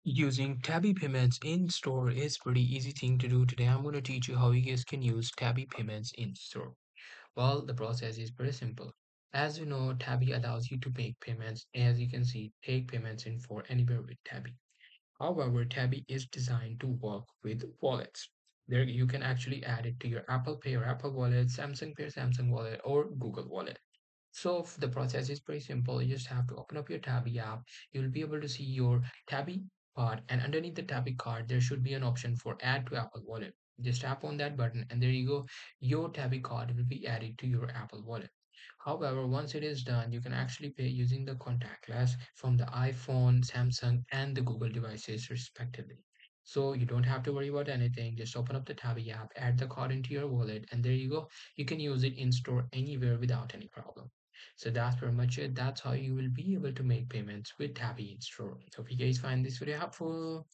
Using Tabby payments in store is pretty easy thing to do. Today I'm going to teach you how you guys can use Tabby payments in store. Well, the process is pretty simple. As you know, Tabby allows you to make payments. As you can see, take payments in for anywhere with Tabby. However, Tabby is designed to work with wallets. There you can actually add it to your Apple Pay or Apple Wallet, Samsung Pay, Samsung Wallet, or Google Wallet. So the process is pretty simple. You just have to open up your Tabby app. You'll be able to see your Tabby card, and underneath the Tabby card, there should be an option for Add to Apple Wallet. Just tap on that button, and there you go. Your Tabby card will be added to your Apple Wallet. However, once it is done, you can actually pay using the contactless from the iPhone, Samsung, and the Google devices, respectively. So you don't have to worry about anything. Just open up the Tabby app, add the card into your wallet, and there you go. You can use it in store anywhere without any problem. So that's pretty much it. That's how you will be able to make payments with Tabby in store. So if you guys find this video helpful,